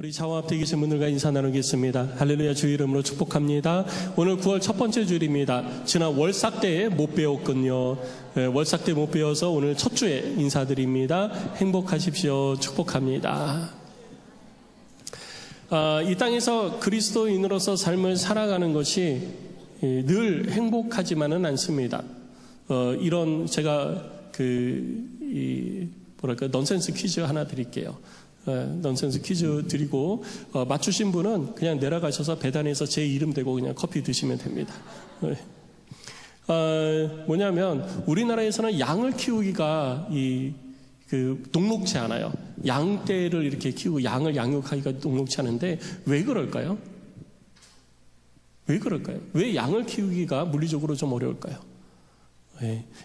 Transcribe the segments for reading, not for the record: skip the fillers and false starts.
우리 좌우 앞에 계신 분들과 인사 나누겠습니다. 할렐루야, 주의 이름으로 축복합니다. 오늘 9월 첫 번째 주일입니다. 지난 월삭 때에 못 배웠군요. 월삭 때 못 배워서 오늘 첫 주에 인사드립니다. 행복하십시오. 축복합니다. 이 땅에서 그리스도인으로서 삶을 살아가는 것이 늘 행복하지만은 않습니다. 이런 제가 넌센스 퀴즈 하나 드릴게요. 넌센스 퀴즈 드리고 맞추신 분은 그냥 내려가셔서 배단에서 제 이름 대고 그냥 커피 드시면 됩니다. 뭐냐면 우리나라에서는 양을 키우기가 녹록지 않아요. 양떼를 이렇게 키우고 양을 양육하기가 녹록지 않은데 왜 그럴까요? 왜 그럴까요? 왜 양을 키우기가 물리적으로 좀 어려울까요?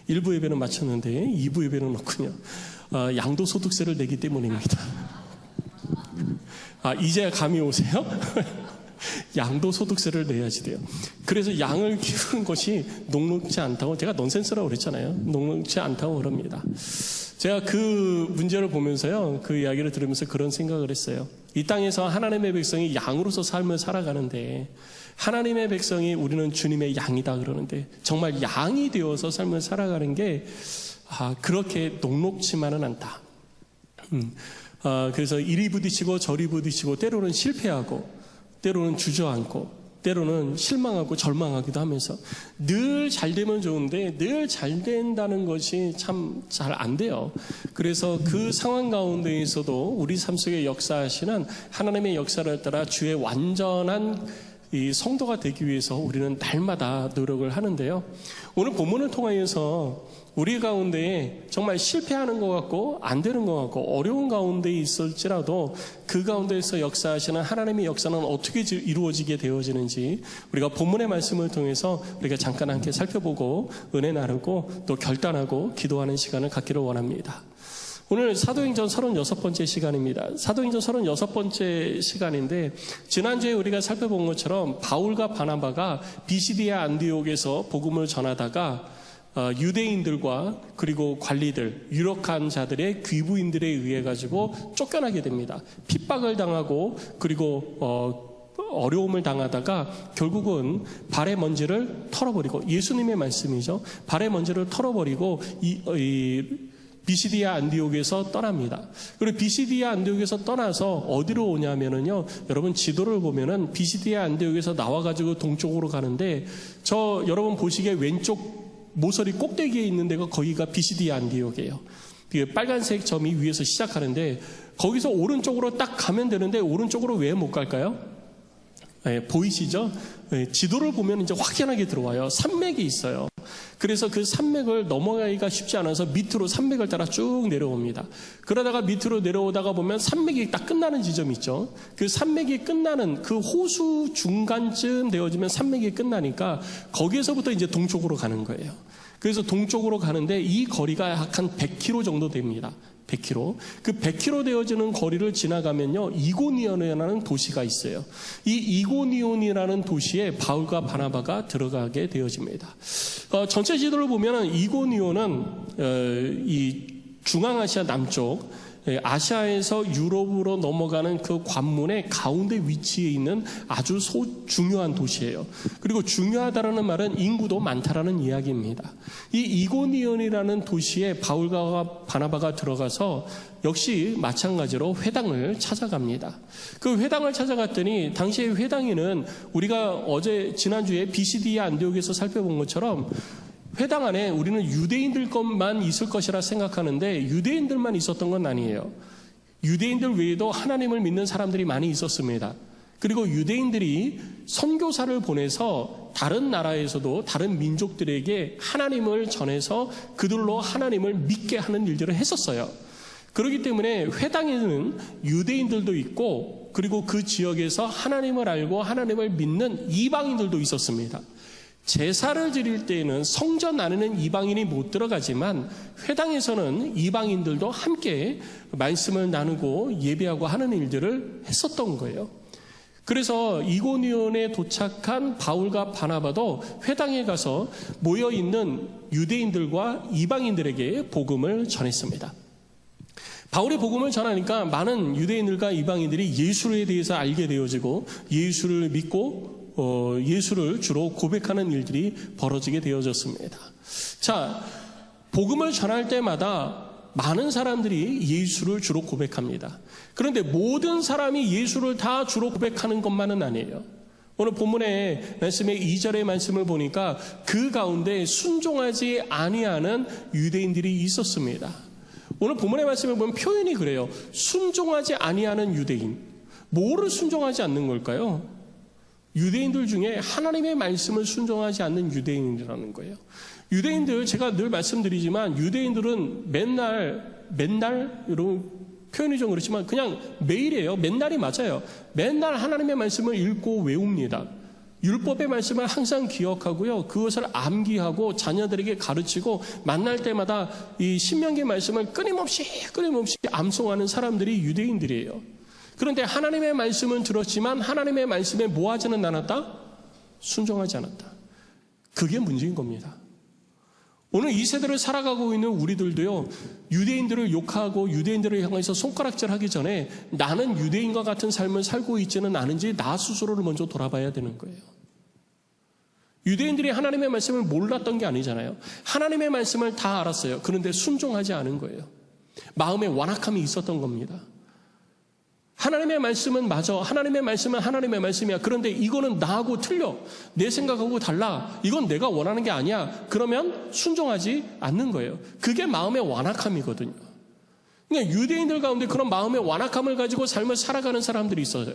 1부 예배는 맞췄는데 2부 예배는 없군요. 양도소득세를 내기 때문입니다. 이제야 감이 오세요? 양도소득세를 내야지 돼요. 그래서 양을 키우는 것이 녹록지 않다고, 제가 넌센스라고 그랬잖아요. 녹록지 않다고 그럽니다. 제가 그 문제를 보면서요, 그 이야기를 들으면서 그런 생각을 했어요. 이 땅에서 하나님의 백성이 양으로서 삶을 살아가는데, 하나님의 백성이 우리는 주님의 양이다 그러는데, 정말 양이 되어서 삶을 살아가는 게 그렇게 녹록지만은 않다. 그래서 이리 부딪히고 저리 부딪히고, 때로는 실패하고, 때로는 주저앉고, 때로는 실망하고 절망하기도 하면서 늘 잘 되면 좋은데 늘 잘 된다는 것이 참 잘 안 돼요. 그래서 그 상황 가운데에서도 우리 삶 속에 역사하시는 하나님의 역사를 따라 주의 완전한 이 성도가 되기 위해서 우리는 날마다 노력을 하는데요. 오늘 본문을 통하여서 우리 가운데에 정말 실패하는 것 같고 안 되는 것 같고 어려운 가운데 있을지라도 그 가운데에서 역사하시는 하나님의 역사는 어떻게 이루어지게 되어지는지 우리가 본문의 말씀을 통해서 우리가 잠깐 함께 살펴보고 은혜 나누고 또 결단하고 기도하는 시간을 갖기를 원합니다. 오늘 사도행전 36번째 시간입니다. 사도행전 36번째 시간인데 지난주에 우리가 살펴본 것처럼 바울과 바나바가 비시디아 안디옥에서 복음을 전하다가 유대인들과 그리고 관리들, 유력한 자들의 귀부인들에 의해 가지고 쫓겨나게 됩니다. 핍박을 당하고 그리고 어려움을 당하다가 결국은 발의 먼지를 털어버리고, 예수님의 말씀이죠. 발의 먼지를 털어버리고 비시디아 안디옥에서 떠납니다. 그리고 비시디아 안디옥에서 떠나서 어디로 오냐면은요, 여러분 지도를 보면은 비시디아 안디옥에서 나와가지고 동쪽으로 가는데, 여러분 보시기에 왼쪽 모서리 꼭대기에 있는 데가 거기가 비시디아 안디옥이에요. 빨간색 점이 위에서 시작하는데 거기서 오른쪽으로 딱 가면 되는데 오른쪽으로 왜 못 갈까요? 보이시죠? 지도를 보면 이제 확연하게 들어와요. 산맥이 있어요. 그래서 그 산맥을 넘어가기가 쉽지 않아서 밑으로 산맥을 따라 쭉 내려옵니다. 그러다가 밑으로 내려오다가 보면 산맥이 딱 끝나는 지점이 있죠. 그 산맥이 끝나는 그 호수 중간쯤 되어지면 산맥이 끝나니까 거기에서부터 이제 동쪽으로 가는 거예요. 그래서 동쪽으로 가는데 이 거리가 약 한 100km 정도 됩니다. 100km. 그 100km 되어지는 거리를 지나가면요, 이고니온이라는 도시가 있어요. 이 이고니온이라는 도시에 바울과 바나바가 들어가게 되어집니다. 전체 지도를 보면은 이고니온은 이 중앙아시아 남쪽, 아시아에서 유럽으로 넘어가는 그 관문의 가운데 위치해 있는 아주 중요한 도시예요. 그리고 중요하다라는 말은 인구도 많다라는 이야기입니다. 이 이고니온이라는 도시에 바울과 바나바가 들어가서 역시 마찬가지로 회당을 찾아갑니다. 그 회당을 찾아갔더니 당시의 회당에는 우리가 지난주에 비시디아 안디옥에서 살펴본 것처럼 회당 안에 우리는 유대인들 것만 있을 것이라 생각하는데 유대인들만 있었던 건 아니에요. 유대인들 외에도 하나님을 믿는 사람들이 많이 있었습니다. 그리고 유대인들이 선교사를 보내서 다른 나라에서도 다른 민족들에게 하나님을 전해서 그들로 하나님을 믿게 하는 일들을 했었어요. 그렇기 때문에 회당에는 유대인들도 있고 그리고 그 지역에서 하나님을 알고 하나님을 믿는 이방인들도 있었습니다. 제사를 드릴 때에는 성전 안에는 이방인이 못 들어가지만 회당에서는 이방인들도 함께 말씀을 나누고 예배하고 하는 일들을 했었던 거예요. 그래서 이고니온에 도착한 바울과 바나바도 회당에 가서 모여있는 유대인들과 이방인들에게 복음을 전했습니다. 바울이 복음을 전하니까 많은 유대인들과 이방인들이 예수에 대해서 알게 되어지고 예수를 믿고 예수를 주로 고백하는 일들이 벌어지게 되어졌습니다. 자, 복음을 전할 때마다 많은 사람들이 예수를 주로 고백합니다. 그런데 모든 사람이 예수를 다 주로 고백하는 것만은 아니에요. 오늘 본문의 말씀의 2절의 말씀을 보니까 그 가운데 순종하지 아니하는 유대인들이 있었습니다. 오늘 본문의 말씀을 보면 표현이 그래요. 순종하지 아니하는 유대인. 뭐를 순종하지 않는 걸까요? 유대인들 중에 하나님의 말씀을 순종하지 않는 유대인이라는 거예요. 유대인들, 제가 늘 말씀드리지만 유대인들은 맨날 여러분 표현이 좀 그렇지만 그냥 매일이에요. 맨날이 맞아요. 맨날 하나님의 말씀을 읽고 외웁니다. 율법의 말씀을 항상 기억하고요. 그것을 암기하고 자녀들에게 가르치고 만날 때마다 이 신명기 말씀을 끊임없이 암송하는 사람들이 유대인들이에요. 그런데 하나님의 말씀은 들었지만 하나님의 말씀에 뭐 하지는 않았다? 순종하지 않았다. 그게 문제인 겁니다. 오늘 이 세대를 살아가고 있는 우리들도요, 유대인들을 욕하고 유대인들을 향해서 손가락질하기 전에 나는 유대인과 같은 삶을 살고 있지는 않은지 나 스스로를 먼저 돌아봐야 되는 거예요. 유대인들이 하나님의 말씀을 몰랐던 게 아니잖아요. 하나님의 말씀을 다 알았어요. 그런데 순종하지 않은 거예요. 마음에 완악함이 있었던 겁니다. 하나님의 말씀은 맞아. 하나님의 말씀은 하나님의 말씀이야. 그런데 이거는 나하고 틀려. 내 생각하고 달라. 이건 내가 원하는 게 아니야. 그러면 순종하지 않는 거예요. 그게 마음의 완악함이거든요. 그러니까 유대인들 가운데 그런 마음의 완악함을 가지고 삶을 살아가는 사람들이 있어요.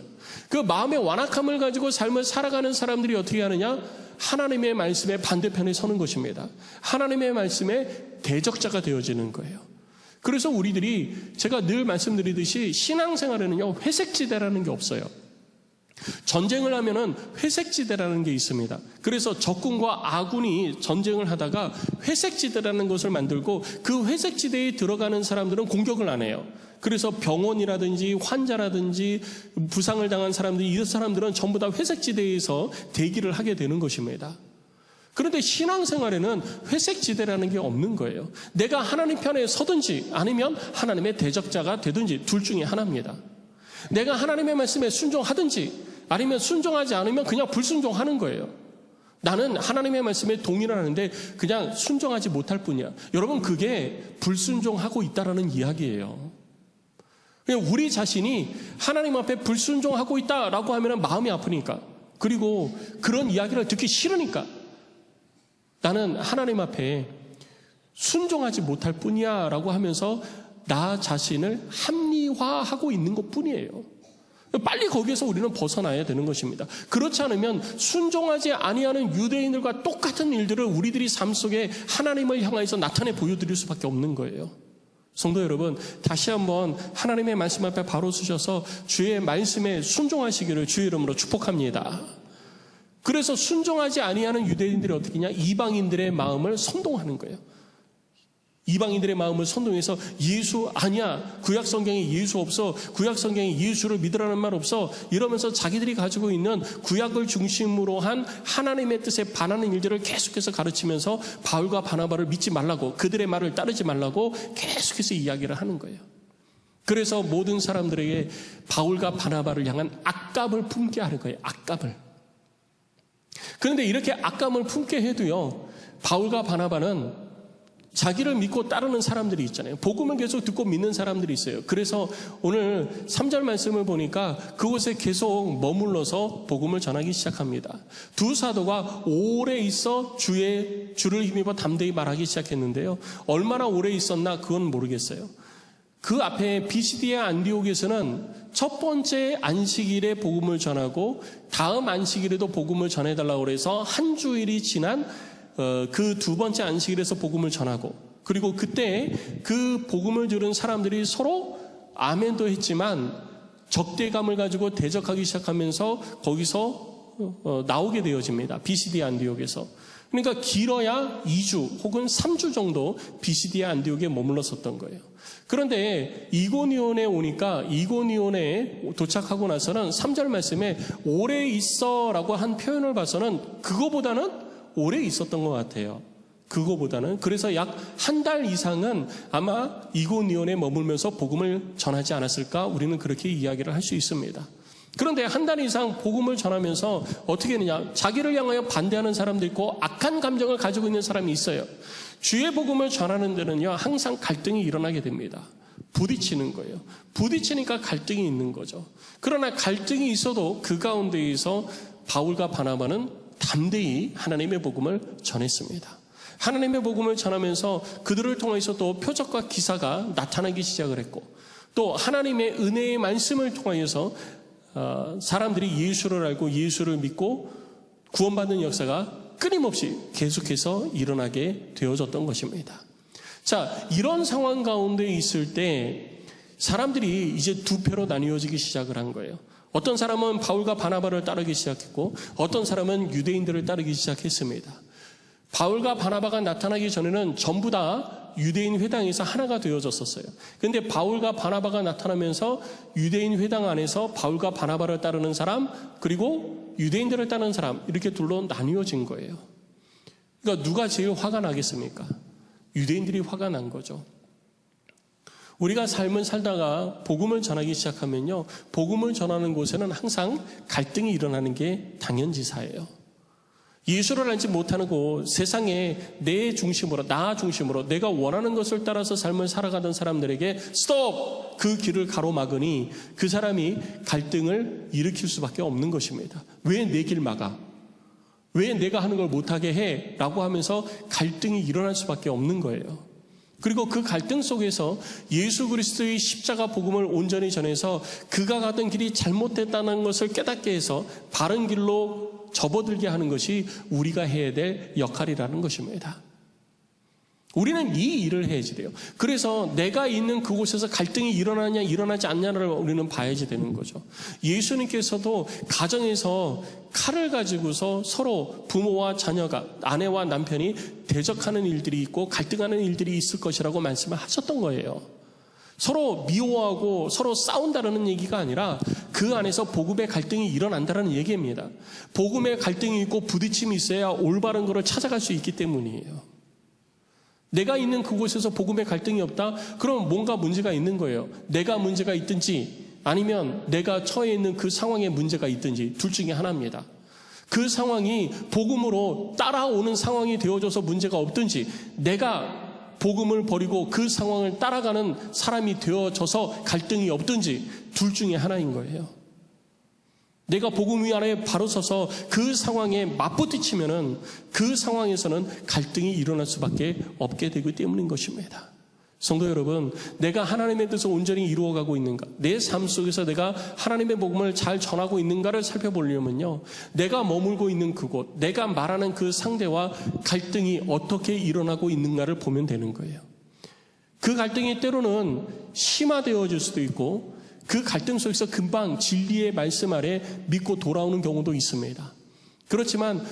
그 마음의 완악함을 가지고 삶을 살아가는 사람들이 어떻게 하느냐? 하나님의 말씀의 반대편에 서는 것입니다. 하나님의 말씀의 대적자가 되어지는 거예요. 그래서 우리들이 제가 늘 말씀드리듯이 신앙생활에는요, 회색지대라는 게 없어요. 전쟁을 하면은 회색지대라는 게 있습니다. 그래서 적군과 아군이 전쟁을 하다가 회색지대라는 것을 만들고 그 회색지대에 들어가는 사람들은 공격을 안 해요. 그래서 병원이라든지 환자라든지 부상을 당한 사람들이, 이런 사람들은 전부 다 회색지대에서 대기를 하게 되는 것입니다. 그런데 신앙생활에는 회색지대라는 게 없는 거예요. 내가 하나님 편에 서든지 아니면 하나님의 대적자가 되든지 둘 중에 하나입니다. 내가 하나님의 말씀에 순종하든지 아니면 순종하지 않으면 그냥 불순종하는 거예요. 나는 하나님의 말씀에 동의를 하는데 그냥 순종하지 못할 뿐이야. 여러분, 그게 불순종하고 있다라는 이야기예요. 그냥 우리 자신이 하나님 앞에 불순종하고 있다라고 하면 마음이 아프니까, 그리고 그런 이야기를 듣기 싫으니까 나는 하나님 앞에 순종하지 못할 뿐이야 라고 하면서 나 자신을 합리화하고 있는 것 뿐이에요. 빨리 거기에서 우리는 벗어나야 되는 것입니다. 그렇지 않으면 순종하지 아니하는 유대인들과 똑같은 일들을 우리들이 삶 속에 하나님을 향해서 나타내 보여드릴 수밖에 없는 거예요. 성도 여러분, 다시 한번 하나님의 말씀 앞에 바로 서셔서 주의 말씀에 순종하시기를 주의 이름으로 축복합니다. 그래서 순종하지 아니하는 유대인들이 어떻게 하냐? 이방인들의 마음을 선동하는 거예요. 이방인들의 마음을 선동해서 예수 아니야. 구약 성경에 예수 없어. 구약 성경에 예수를 믿으라는 말 없어. 이러면서 자기들이 가지고 있는 구약을 중심으로 한 하나님의 뜻에 반하는 일들을 계속해서 가르치면서 바울과 바나바를 믿지 말라고, 그들의 말을 따르지 말라고 계속해서 이야기를 하는 거예요. 그래서 모든 사람들에게 바울과 바나바를 향한 악감을 품게 하는 거예요. 악감을. 그런데 이렇게 악감을 품게 해도요, 바울과 바나바는 자기를 믿고 따르는 사람들이 있잖아요. 복음을 계속 듣고 믿는 사람들이 있어요. 그래서 오늘 3절 말씀을 보니까 그곳에 계속 머물러서 복음을 전하기 시작합니다. 두 사도가 오래 있어 주를 힘입어 담대히 말하기 시작했는데요. 얼마나 오래 있었나 그건 모르겠어요. 그 앞에 비시디아 안디옥에서는 첫 번째 안식일에 복음을 전하고 다음 안식일에도 복음을 전해달라고 해서 한 주일이 지난 그 두 번째 안식일에서 복음을 전하고, 그리고 그때 그 복음을 들은 사람들이 서로 아멘도 했지만 적대감을 가지고 대적하기 시작하면서 거기서 나오게 되어집니다. 비시디아 안디옥에서. 그러니까 길어야 2주 혹은 3주 정도 비시디아 안디옥에 머물렀었던 거예요. 그런데 이고니온에 오니까, 이고니온에 도착하고 나서는 3절 말씀에 오래 있어라고 한 표현을 봐서는 그거보다는 오래 있었던 것 같아요. 그거보다는 그래서 약 한 달 이상은 아마 이고니온에 머물면서 복음을 전하지 않았을까? 우리는 그렇게 이야기를 할 수 있습니다. 그런데 한 달 이상 복음을 전하면서 어떻게 했느냐? 자기를 향하여 반대하는 사람도 있고 악한 감정을 가지고 있는 사람이 있어요. 주의 복음을 전하는 데는요, 항상 갈등이 일어나게 됩니다. 부딪히는 거예요. 부딪히니까 갈등이 있는 거죠. 그러나 갈등이 있어도 그 가운데에서 바울과 바나바는 담대히 하나님의 복음을 전했습니다. 하나님의 복음을 전하면서 그들을 통해서 또 표적과 기사가 나타나기 시작을 했고, 또 하나님의 은혜의 말씀을 통하여서 사람들이 예수를 알고 예수를 믿고 구원받는 역사가 끊임없이 계속해서 일어나게 되어졌던 것입니다. 자, 이런 상황 가운데 있을 때 사람들이 이제 두 표로 나뉘어지기 시작을 한 거예요. 어떤 사람은 바울과 바나바를 따르기 시작했고 어떤 사람은 유대인들을 따르기 시작했습니다. 바울과 바나바가 나타나기 전에는 전부 다 유대인 회당에서 하나가 되어졌었어요. 그런데 바울과 바나바가 나타나면서 유대인 회당 안에서 바울과 바나바를 따르는 사람, 그리고 유대인들을 따르는 사람, 이렇게 둘로 나뉘어진 거예요. 그러니까 누가 제일 화가 나겠습니까? 유대인들이 화가 난 거죠. 우리가 삶을 살다가 복음을 전하기 시작하면요, 복음을 전하는 곳에는 항상 갈등이 일어나는 게 당연지사예요. 예수를 알지 못하는 곳, 세상에 내 중심으로, 나 중심으로 내가 원하는 것을 따라서 삶을 살아가던 사람들에게 스톱! 그 길을 가로막으니 그 사람이 갈등을 일으킬 수밖에 없는 것입니다. 왜 내 길 막아? 왜 내가 하는 걸 못하게 해? 라고 하면서 갈등이 일어날 수밖에 없는 거예요. 그리고 그 갈등 속에서 예수 그리스도의 십자가 복음을 온전히 전해서 그가 가던 길이 잘못됐다는 것을 깨닫게 해서 바른 길로 접어들게 하는 것이 우리가 해야 될 역할이라는 것입니다. 우리는 이 일을 해야지 돼요. 그래서 내가 있는 그곳에서 갈등이 일어나냐 일어나지 않냐를 우리는 봐야지 되는 거죠. 예수님께서도 가정에서 칼을 가지고서 서로 부모와 자녀가, 아내와 남편이 대적하는 일들이 있고 갈등하는 일들이 있을 것이라고 말씀을 하셨던 거예요. 서로 미워하고 서로 싸운다는 얘기가 아니라 그 안에서 복음의 갈등이 일어난다는 얘기입니다. 복음의 갈등이 있고 부딪힘이 있어야 올바른 것을 찾아갈 수 있기 때문이에요. 내가 있는 그곳에서 복음의 갈등이 없다? 그럼 뭔가 문제가 있는 거예요. 내가 문제가 있든지 아니면 내가 처해 있는 그 상황에 문제가 있든지 둘 중에 하나입니다. 그 상황이 복음으로 따라오는 상황이 되어져서 문제가 없든지 내가 복음을 버리고 그 상황을 따라가는 사람이 되어져서 갈등이 없든지 둘 중에 하나인 거예요. 내가 복음 위 아래 바로 서서 그 상황에 맞부딪히면은 그 상황에서는 갈등이 일어날 수밖에 없게 되기 때문인 것입니다. 성도 여러분, 내가 하나님의 뜻을 온전히 이루어가고 있는가, 내 삶 속에서 내가 하나님의 복음을 잘 전하고 있는가를 살펴보려면요, 내가 머물고 있는 그곳, 내가 말하는 그 상대와 갈등이 어떻게 일어나고 있는가를 보면 되는 거예요. 그 갈등이 때로는 심화되어질 수도 있고 그 갈등 속에서 금방 진리의 말씀 아래 믿고 돌아오는 경우도 있습니다. 그렇지만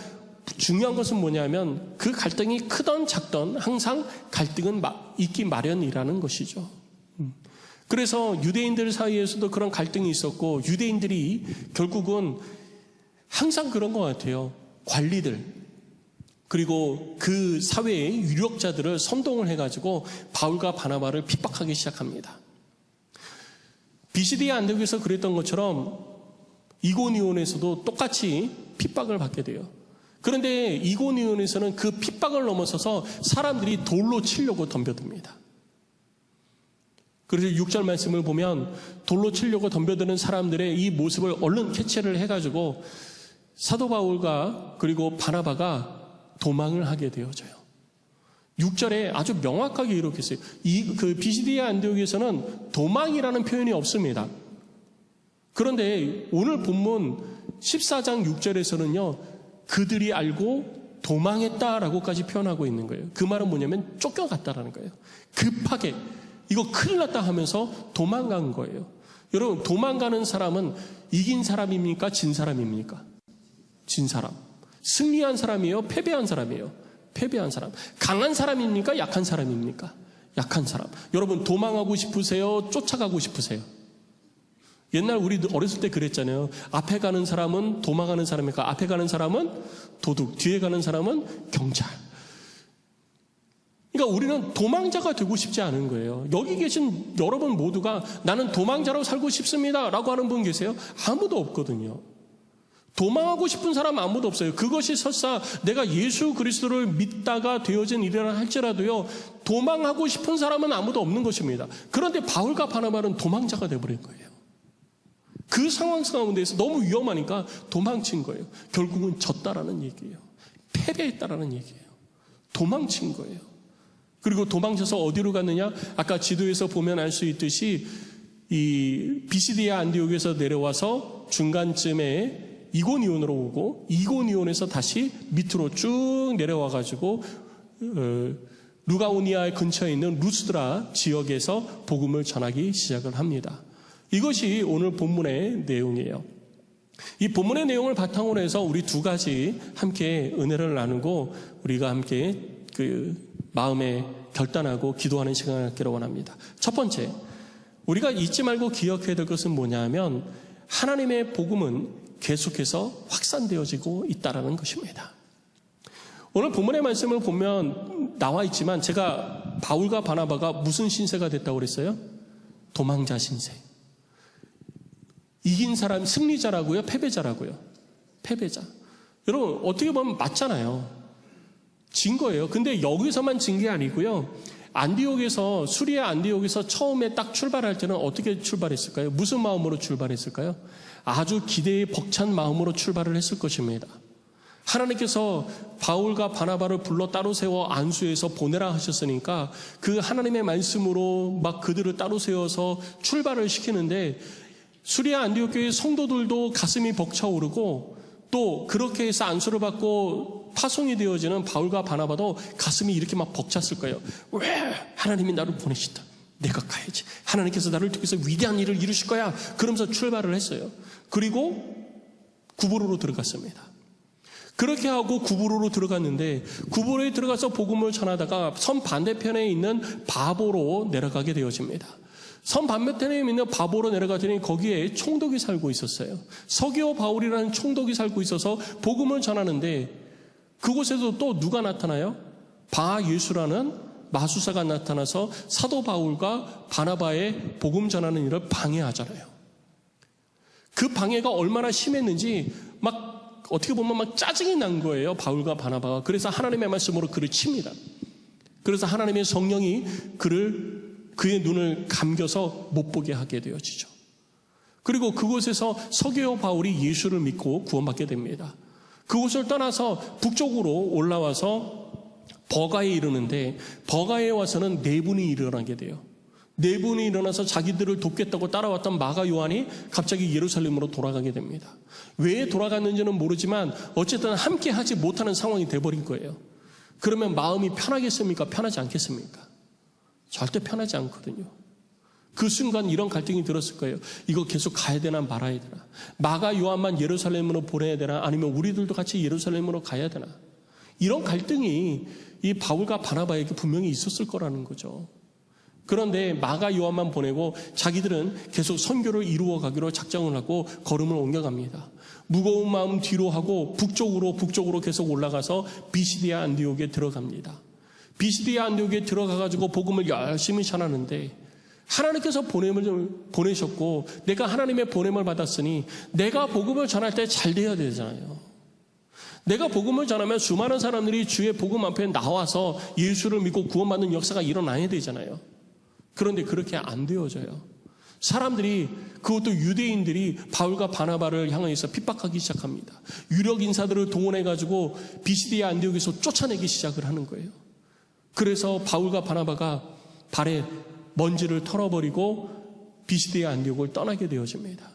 중요한 것은 뭐냐면 그 갈등이 크던 작던 항상 갈등은 있기 마련이라는 것이죠. 그래서 유대인들 사이에서도 그런 갈등이 있었고 유대인들이 결국은 항상 그런 것 같아요. 관리들 그리고 그 사회의 유력자들을 선동을 해가지고 바울과 바나바를 핍박하기 시작합니다. 비시디아 안디옥에서 그랬던 것처럼 이고니온에서도 똑같이 핍박을 받게 돼요. 그런데 이고니온에서는 그 핍박을 넘어서서 사람들이 돌로 치려고 덤벼듭니다. 그래서 6절 말씀을 보면 돌로 치려고 덤벼드는 사람들의 이 모습을 얼른 캐치를 해가지고 사도 바울과 그리고 바나바가 도망을 하게 되어져요. 6절에 아주 명확하게 이렇게 했어요. 그 비시디아 안디옥에서는 도망이라는 표현이 없습니다. 그런데 오늘 본문 14장 6절에서는요. 그들이 알고 도망했다라고까지 표현하고 있는 거예요. 그 말은 뭐냐면 쫓겨갔다라는 거예요. 급하게 이거 큰일 났다 하면서 도망간 거예요. 여러분, 도망가는 사람은 이긴 사람입니까? 진 사람입니까? 진 사람. 승리한 사람이에요? 패배한 사람이에요? 패배한 사람. 강한 사람입니까? 약한 사람입니까? 약한 사람. 여러분, 도망하고 싶으세요? 쫓아가고 싶으세요? 옛날 우리 어렸을 때 그랬잖아요. 앞에 가는 사람은 도망가는 사람이니까 앞에 가는 사람은 도둑, 뒤에 가는 사람은 경찰. 그러니까 우리는 도망자가 되고 싶지 않은 거예요. 여기 계신 여러분 모두가 나는 도망자로 살고 싶습니다 라고 하는 분 계세요? 아무도 없거든요. 도망하고 싶은 사람 아무도 없어요. 그것이 설사 내가 예수 그리스도를 믿다가 되어진 일이라 할지라도요, 도망하고 싶은 사람은 아무도 없는 것입니다. 그런데 바울과 바나바는 도망자가 되어버린 거예요. 그 상황 가운데에서 너무 위험하니까 도망친 거예요. 결국은 졌다라는 얘기예요. 패배했다라는 얘기예요. 도망친 거예요. 그리고 도망쳐서 어디로 갔느냐? 아까 지도에서 보면 알 수 있듯이 이 비시디아 안디옥에서 내려와서 중간쯤에 이고니온으로 오고, 이고니온에서 다시 밑으로 쭉 내려와가지고 루가오니아 근처에 있는 루스드라 지역에서 복음을 전하기 시작을 합니다. 이것이 오늘 본문의 내용이에요. 이 본문의 내용을 바탕으로 해서 우리 두 가지 함께 은혜를 나누고 우리가 함께 그 마음에 결단하고 기도하는 시간을 갖기를 원합니다. 첫 번째, 우리가 잊지 말고 기억해야 될 것은 뭐냐면 하나님의 복음은 계속해서 확산되어지고 있다는 것입니다. 오늘 본문의 말씀을 보면 나와 있지만 제가 바울과 바나바가 무슨 신세가 됐다고 그랬어요? 도망자 신세. 이긴 사람 승리자라고요? 패배자라고요? 패배자. 여러분 어떻게 보면 맞잖아요. 진 거예요. 근데 여기서만 진 게 아니고요. 안디옥에서, 수리아 안디옥에서 처음에 딱 출발할 때는 어떻게 출발했을까요? 무슨 마음으로 출발했을까요? 아주 기대에 벅찬 마음으로 출발을 했을 것입니다. 하나님께서 바울과 바나바를 불러 따로 세워 안수해서 보내라 하셨으니까 그 하나님의 말씀으로 막 그들을 따로 세워서 출발을 시키는데 수리아 안디옥 교회 성도들도 가슴이 벅차오르고 또 그렇게 해서 안수를 받고 파송이 되어지는 바울과 바나바도 가슴이 이렇게 막 벅찼을 거예요. 왜 하나님이 나를 보내신다. 내가 가야지. 하나님께서 나를 통해서 위대한 일을 이루실 거야. 그러면서 출발을 했어요. 그리고 구브로로 들어갔습니다. 그렇게 하고 구브로로 들어갔는데 구브로에 들어가서 복음을 전하다가 선 반대편에 있는 바보로 내려가게 되어집니다. 선 반대편에 있는 바보로 내려가더니 거기에 총독이 살고 있었어요. 서기오 바울이라는 총독이 살고 있어서 복음을 전하는데 그곳에도 또 누가 나타나요? 바 예수라는 마수사가 나타나서 사도 바울과 바나바의 복음 전하는 일을 방해하잖아요. 그 방해가 얼마나 심했는지 막 어떻게 보면 막 짜증이 난 거예요. 바울과 바나바가. 그래서 하나님의 말씀으로 그를 칩니다. 그래서 하나님의 성령이 그의 눈을 감겨서 못 보게 하게 되어지죠. 그리고 그곳에서 서기오 바울이 예수를 믿고 구원받게 됩니다. 그곳을 떠나서 북쪽으로 올라와서 버가에 이르는데 버가에 와서는 네 분이 일어나게 돼요. 네 분이 일어나서 자기들을 돕겠다고 따라왔던 마가 요한이 갑자기 예루살렘으로 돌아가게 됩니다. 왜 돌아갔는지는 모르지만 어쨌든 함께 하지 못하는 상황이 돼버린 거예요. 그러면 마음이 편하겠습니까? 편하지 않겠습니까? 절대 편하지 않거든요. 그 순간 이런 갈등이 들었을 거예요. 이거 계속 가야 되나 말아야 되나? 마가 요한만 예루살렘으로 보내야 되나? 아니면 우리들도 같이 예루살렘으로 가야 되나? 이런 갈등이 이 바울과 바나바에게 분명히 있었을 거라는 거죠. 그런데 마가 요한만 보내고 자기들은 계속 선교를 이루어 가기로 작정을 하고 걸음을 옮겨갑니다. 무거운 마음 뒤로 하고 북쪽으로 계속 올라가서 비시디아 안디옥에 들어갑니다. 비시디아 안디옥에 들어가가지고 복음을 열심히 전하는데 하나님께서 보냄을 보내셨고 내가 하나님의 보냄을 받았으니 내가 복음을 전할 때 잘 돼야 되잖아요. 내가 복음을 전하면 수많은 사람들이 주의 복음 앞에 나와서 예수를 믿고 구원받는 역사가 일어나야 되잖아요. 그런데 그렇게 안 되어져요. 사람들이, 그것도 유대인들이 바울과 바나바를 향해서 핍박하기 시작합니다. 유력 인사들을 동원해가지고 비시디아 안디옥에서 쫓아내기 시작을 하는 거예요. 그래서 바울과 바나바가 발에 먼지를 털어버리고 비시디아 안디옥을 떠나게 되어집니다.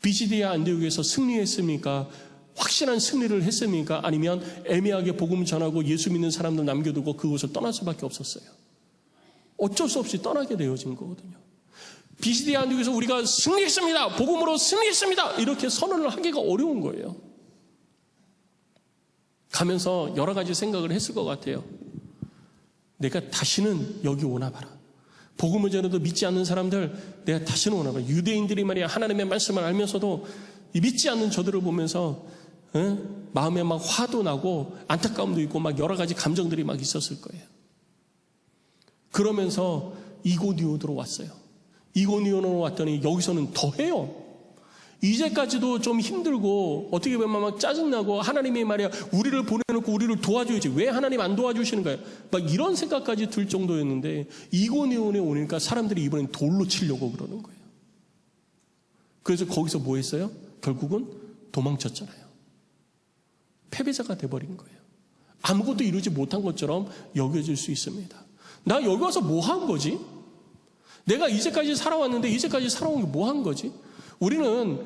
비시디아 안디옥에서 승리했습니까? 확실한 승리를 했습니까? 아니면 애매하게 복음 전하고 예수 믿는 사람들 남겨두고 그곳을 떠날 수밖에 없었어요. 어쩔 수 없이 떠나게 되어진 거거든요. 비시디아 안디옥에서 우리가 승리했습니다. 복음으로 승리했습니다. 이렇게 선언을 하기가 어려운 거예요. 가면서 여러 가지 생각을 했을 것 같아요. 내가 다시는 여기 오나 봐라. 복음을 전해도 믿지 않는 사람들 내가 다시는 오나 봐라. 유대인들이 말이야 하나님의 말씀을 알면서도 믿지 않는 저들을 보면서 마음에 막 화도 나고 안타까움도 있고 막 여러 가지 감정들이 막 있었을 거예요. 그러면서 이고니온으로 왔어요. 이고니온으로 왔더니 여기서는 더 해요. 이제까지도 좀 힘들고 어떻게 보면 막 짜증나고 하나님이 말이야 우리를 보내놓고 우리를 도와줘야지 왜 하나님 안 도와주시는 거야 막 이런 생각까지 들 정도였는데 이고니온에 오니까 사람들이 이번엔 돌로 치려고 그러는 거예요. 그래서 거기서 뭐 했어요? 결국은 도망쳤잖아요. 패배자가 돼버린 거예요. 아무것도 이루지 못한 것처럼 여겨질 수 있습니다. 나 여기 와서 뭐 한 거지? 내가 이제까지 살아왔는데 이제까지 살아온 게 뭐 한 거지? 우리는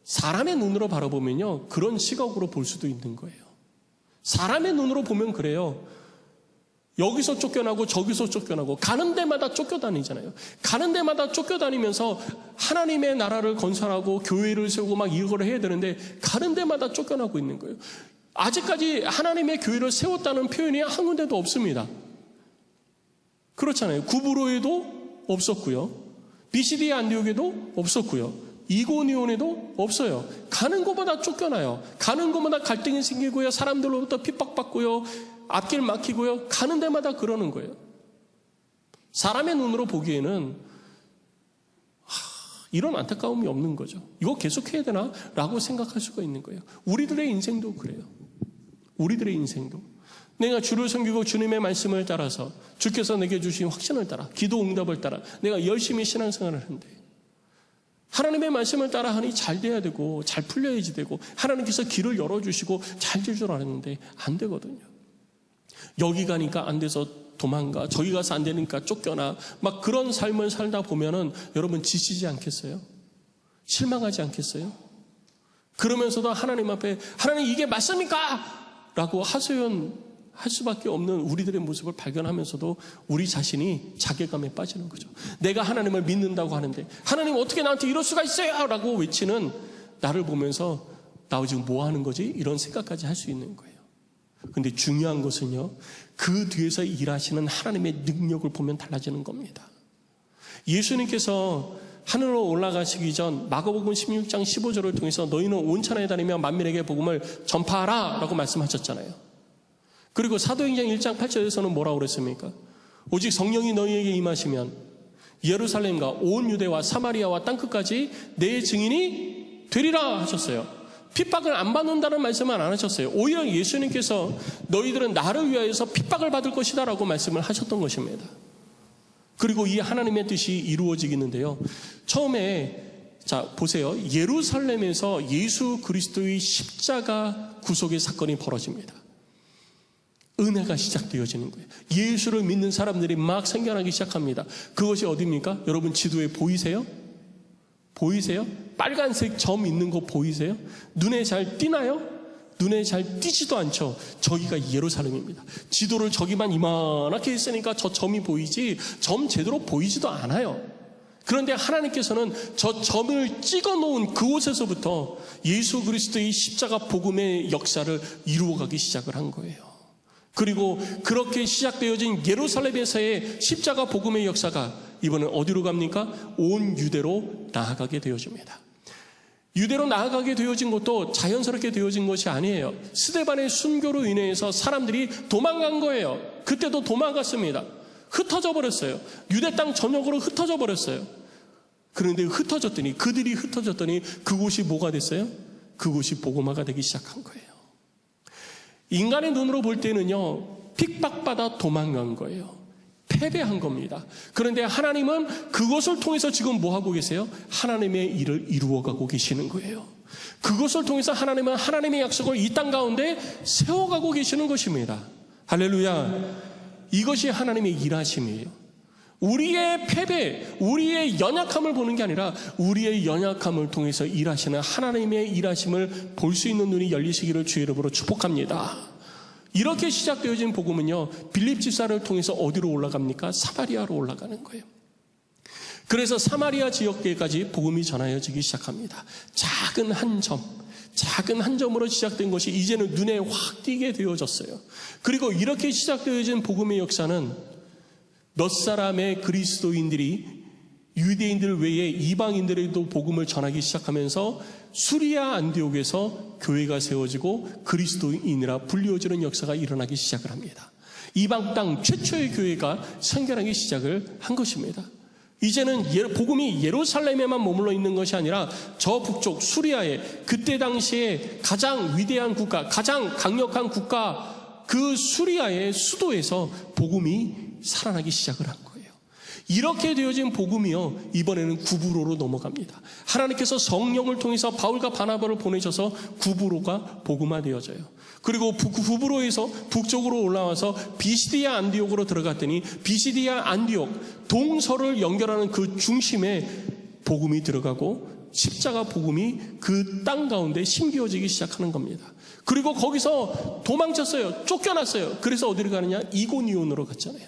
사람의 눈으로 바라보면요 그런 시각으로 볼 수도 있는 거예요. 사람의 눈으로 보면 그래요. 여기서 쫓겨나고 저기서 쫓겨나고 가는 데마다 쫓겨다니잖아요. 가는 데마다 쫓겨다니면서 하나님의 나라를 건설하고 교회를 세우고 막 이걸 해야 되는데 가는 데마다 쫓겨나고 있는 거예요. 아직까지 하나님의 교회를 세웠다는 표현이 한 군데도 없습니다. 그렇잖아요. 구브로에도 없었고요. 비시디아 안디옥에도 없었고요. 이고니온에도 없어요. 가는 곳마다 쫓겨나요. 가는 곳마다 갈등이 생기고요. 사람들로부터 핍박받고요. 앞길 막히고요. 가는 데마다 그러는 거예요. 사람의 눈으로 보기에는 이런 안타까움이 없는 거죠. 이거 계속해야 되나? 라고 생각할 수가 있는 거예요. 우리들의 인생도 그래요. 우리들의 인생도. 내가 주를 섬기고 주님의 말씀을 따라서 주께서 내게 주신 확신을 따라 기도 응답을 따라 내가 열심히 신앙생활을 하는데 하나님의 말씀을 따라 하니 잘 돼야 되고 잘 풀려야지 되고 하나님께서 길을 열어주시고 잘 될 줄 알았는데 안 되거든요. 여기 가니까 안 돼서 도망가 저기 가서 안 되니까 쫓겨나 막 그런 삶을 살다 보면은 여러분 지치지 않겠어요? 실망하지 않겠어요? 그러면서도 하나님 앞에 하나님 이게 맞습니까? 라고 하소연할 수밖에 없는 우리들의 모습을 발견하면서도 우리 자신이 자괴감에 빠지는 거죠. 내가 하나님을 믿는다고 하는데 하나님 어떻게 나한테 이럴 수가 있어요? 라고 외치는 나를 보면서 나 지금 뭐 하는 거지? 이런 생각까지 할 수 있는 거예요. 근데 중요한 것은요 그 뒤에서 일하시는 하나님의 능력을 보면 달라지는 겁니다. 예수님께서 하늘로 올라가시기 전 마가복음 16장 15절을 통해서 너희는 온 천하에 다니며 만민에게 복음을 전파하라 라고 말씀하셨잖아요. 그리고 사도행전 1장 8절에서는 뭐라고 그랬습니까? 오직 성령이 너희에게 임하시면 예루살렘과 온 유대와 사마리아와 땅끝까지 내 증인이 되리라 하셨어요. 핍박을 안 받는다는 말씀은 안 하셨어요. 오히려 예수님께서 너희들은 나를 위하여서 핍박을 받을 것이다 라고 말씀을 하셨던 것입니다. 그리고 이 하나님의 뜻이 이루어지겠는데요. 처음에 자 보세요. 예루살렘에서 예수 그리스도의 십자가 구속의 사건이 벌어집니다. 은혜가 시작되어지는 거예요. 예수를 믿는 사람들이 막 생겨나기 시작합니다. 그것이 어디입니까? 여러분 지도에 보이세요? 보이세요? 빨간색 점 있는 거 보이세요? 눈에 잘 띄나요? 눈에 잘 띄지도 않죠. 저기가 예루살렘입니다. 지도를 저기만 이만하게 했으니까 저 점이 보이지 점 제대로 보이지도 않아요. 그런데 하나님께서는 저 점을 찍어 놓은 그곳에서부터 예수 그리스도의 십자가 복음의 역사를 이루어가기 시작을 한 거예요. 그리고 그렇게 시작되어진 예루살렘에서의 십자가 복음의 역사가 이번엔 어디로 갑니까? 온 유대로 나아가게 되어집니다. 유대로 나아가게 되어진 것도 자연스럽게 되어진 것이 아니에요. 스데반의 순교로 인해서 사람들이 도망간 거예요. 그때도 도망갔습니다. 흩어져 버렸어요. 유대 땅 전역으로 흩어져 버렸어요. 그런데 그들이 흩어졌더니 그곳이 뭐가 됐어요? 그곳이 복음화가 되기 시작한 거예요. 인간의 눈으로 볼 때는요, 핍박받아 도망간 거예요. 패배한 겁니다. 그런데 하나님은 그것을 통해서 지금 뭐 하고 계세요? 하나님의 일을 이루어가고 계시는 거예요. 그것을 통해서 하나님은 하나님의 약속을 이 땅 가운데 세워가고 계시는 것입니다. 할렐루야. 이것이 하나님의 일하심이에요. 우리의 패배, 우리의 연약함을 보는 게 아니라 우리의 연약함을 통해서 일하시는 하나님의 일하심을 볼 수 있는 눈이 열리시기를 주의 이름으로 축복합니다. 이렇게 시작되어진 복음은요, 빌립 집사를 통해서 어디로 올라갑니까? 사마리아로 올라가는 거예요. 그래서 사마리아 지역계까지 복음이 전하여지기 시작합니다. 작은 한 점으로 시작된 것이 이제는 눈에 확 띄게 되어졌어요. 그리고 이렇게 시작되어진 복음의 역사는 몇 사람의 그리스도인들이 유대인들 외에 이방인들에도 복음을 전하기 시작하면서 수리아 안디옥에서 교회가 세워지고 그리스도인이라 불리워지는 역사가 일어나기 시작을 합니다. 이방 땅 최초의 교회가 생겨나기 시작을 한 것입니다. 이제는 복음이 예루살렘에만 머물러 있는 것이 아니라 저 북쪽 수리아에 그때 당시에 가장 위대한 국가, 가장 강력한 국가 그 수리아의 수도에서 복음이 살아나기 시작을 한 거예요. 이렇게 되어진 복음이요, 이번에는 구브로로 넘어갑니다. 하나님께서 성령을 통해서 바울과 바나바를 보내셔서 구브로가 복음화되어져요. 그리고 구브로에서 북쪽으로 올라와서 비시디아 안디옥으로 들어갔더니 비시디아 안디옥 동서를 연결하는 그 중심에 복음이 들어가고 십자가 복음이 그 땅 가운데 심겨지기 시작하는 겁니다. 그리고 거기서 도망쳤어요. 쫓겨났어요. 그래서 어디로 가느냐? 이고니온으로 갔잖아요.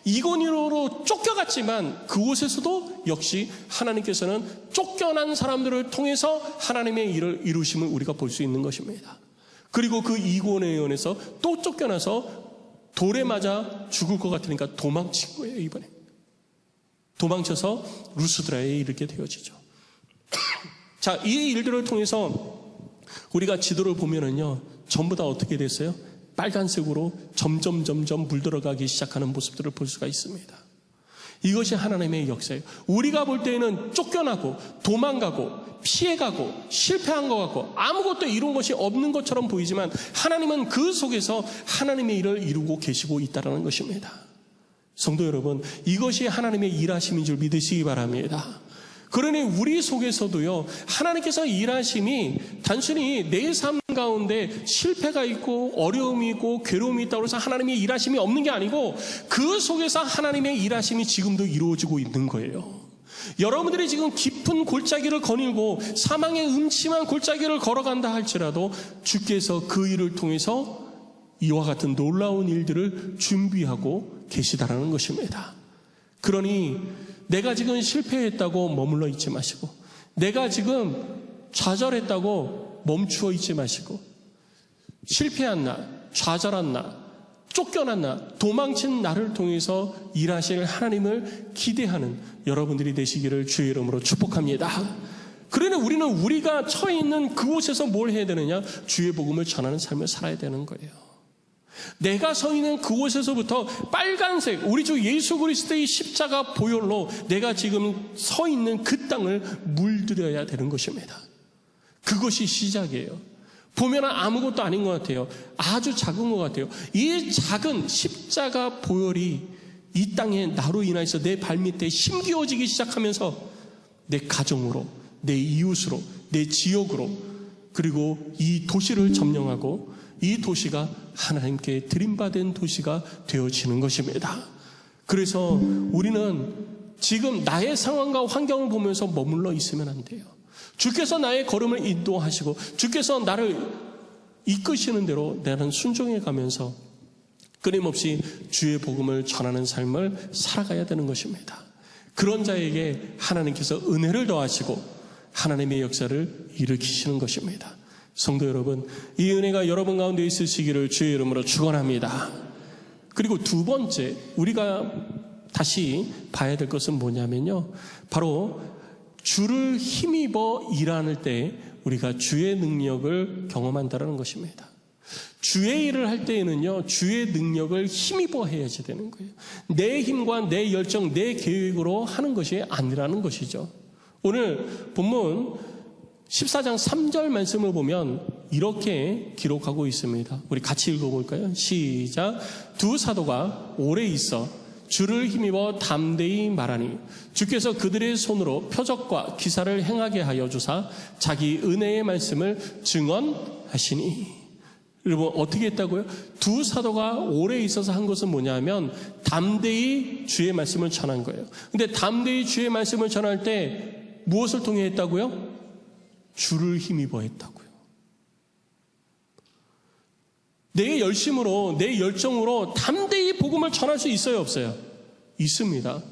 이고니온으로 쫓겨갔지만 그곳에서도 역시 하나님께서는 쫓겨난 사람들을 통해서 하나님의 일을 이루심을 우리가 볼 수 있는 것입니다. 그리고 그 이고니온에서 또 쫓겨나서 돌에 맞아 죽을 것 같으니까 도망친 거예요. 이번에 도망쳐서 루스드라에 이르게 되어지죠. 자, 이 일들을 통해서 우리가 지도를 보면은요, 전부 다 어떻게 됐어요? 빨간색으로 점점 물들어가기 시작하는 모습들을 볼 수가 있습니다. 이것이 하나님의 역사예요. 우리가 볼 때에는 쫓겨나고 도망가고 피해가고 실패한 것 같고 아무것도 이룬 것이 없는 것처럼 보이지만 하나님은 그 속에서 하나님의 일을 이루고 계시고 있다는 것입니다. 성도 여러분, 이것이 하나님의 일하심인 줄 믿으시기 바랍니다. 그러니 우리 속에서도요, 하나님께서 일하심이 단순히 내 삶 가운데 실패가 있고 어려움이 있고 괴로움이 있다고 해서 하나님의 일하심이 없는 게 아니고 그 속에서 하나님의 일하심이 지금도 이루어지고 있는 거예요. 여러분들이 지금 깊은 골짜기를 거닐고 사망의 음침한 골짜기를 걸어간다 할지라도 주께서 그 일을 통해서 이와 같은 놀라운 일들을 준비하고 계시다라는 것입니다. 그러니 내가 지금 실패했다고 머물러 있지 마시고, 내가 지금 좌절했다고 멈추어 있지 마시고, 실패한 나, 좌절한 나, 쫓겨난 나, 도망친 나를 통해서 일하실 하나님을 기대하는 여러분들이 되시기를 주의 이름으로 축복합니다. 그러니 우리는 우리가 처해 있는 그곳에서 뭘 해야 되느냐? 주의 복음을 전하는 삶을 살아야 되는 거예요. 내가 서 있는 그곳에서부터 빨간색 우리 주 예수 그리스도의 십자가 보혈로 내가 지금 서 있는 그 땅을 물들여야 되는 것입니다. 그것이 시작이에요. 보면 아무것도 아닌 것 같아요. 아주 작은 것 같아요. 이 작은 십자가 보혈이 이 땅에 나로 인해서 내 발밑에 심기어지기 시작하면서 내 가정으로, 내 이웃으로, 내 지역으로, 그리고 이 도시를 점령하고 이 도시가 하나님께 드림받은 도시가 되어지는 것입니다. 그래서 우리는 지금 나의 상황과 환경을 보면서 머물러 있으면 안 돼요. 주께서 나의 걸음을 인도하시고 주께서 나를 이끄시는 대로 나는 순종해 가면서 끊임없이 주의 복음을 전하는 삶을 살아가야 되는 것입니다. 그런 자에게 하나님께서 은혜를 더하시고 하나님의 역사를 일으키시는 것입니다. 성도 여러분, 이 은혜가 여러분 가운데 있으시기를 주의 이름으로 축원합니다. 그리고 두 번째 우리가 다시 봐야 될 것은 뭐냐면요, 바로 주를 힘입어 일하는 때 우리가 주의 능력을 경험한다는 것입니다. 주의 일을 할 때에는요, 주의 능력을 힘입어 해야지 되는 거예요. 내 힘과 내 열정, 내 계획으로 하는 것이 아니라는 것이죠. 오늘 본문 14장 3절 말씀을 보면 이렇게 기록하고 있습니다. 우리 같이 읽어볼까요? 시작. 두 사도가 오래 있어 주를 힘입어 담대히 말하니 주께서 그들의 손으로 표적과 기사를 행하게 하여 주사 자기 은혜의 말씀을 증언하시니. 여러분 어떻게 했다고요? 두 사도가 오래 있어서 한 것은 뭐냐면 담대히 주의 말씀을 전한 거예요. 근데 담대히 주의 말씀을 전할 때 무엇을 통해 했다고요? 주를 힘입어 했다고요. 내 열심으로, 내 열정으로 담대히 복음을 전할 수 있어요, 없어요? 있습니다.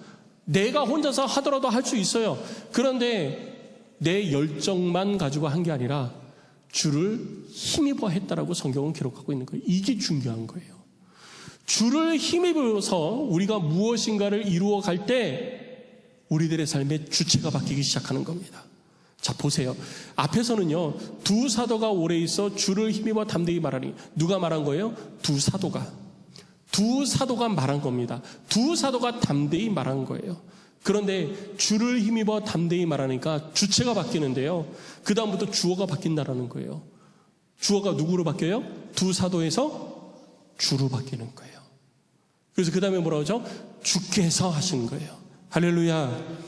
내가 혼자서 하더라도 할 수 있어요. 그런데 내 열정만 가지고 한 게 아니라 주를 힘입어 했다라고 성경은 기록하고 있는 거예요. 이게 중요한 거예요. 주를 힘입어서 우리가 무엇인가를 이루어 갈 때 우리들의 삶의 주체가 바뀌기 시작하는 겁니다. 자, 보세요. 앞에서는요, 두 사도가 오래 있어 주를 힘입어 담대히 말하니. 누가 말한 거예요? 두 사도가 두 사도가 말한 겁니다. 두 사도가 담대히 말한 거예요. 그런데 주를 힘입어 담대히 말하니까 주체가 바뀌는데요. 그 다음부터 주어가 바뀐다라는 거예요. 주어가 누구로 바뀌어요? 두 사도에서 주로 바뀌는 거예요. 그래서 그 다음에 뭐라고 하죠? 주께서 하신 거예요. 할렐루야.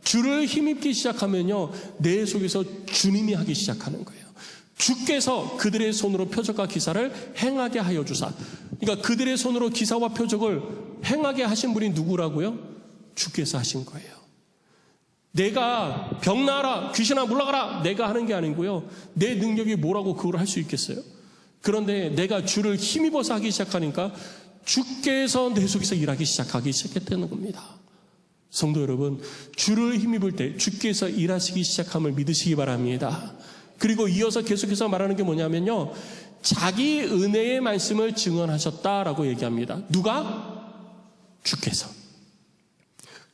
주를 힘입기 시작하면요, 내 속에서 주님이 하기 시작하는 거예요. 주께서 그들의 손으로 표적과 기사를 행하게 하여 주사. 그러니까 그들의 손으로 기사와 표적을 행하게 하신 분이 누구라고요? 주께서 하신 거예요. 내가 병 나아라, 귀신아 물러가라, 내가 하는 게 아니고요. 내 능력이 뭐라고 그걸 할 수 있겠어요? 그런데 내가 주를 힘입어서 하기 시작하니까 주께서 내 속에서 일하기 시작했다는 겁니다. 성도 여러분, 주를 힘입을 때 주께서 일하시기 시작함을 믿으시기 바랍니다. 그리고 이어서 계속해서 말하는 게 뭐냐면요, 자기 은혜의 말씀을 증언하셨다라고 얘기합니다. 누가?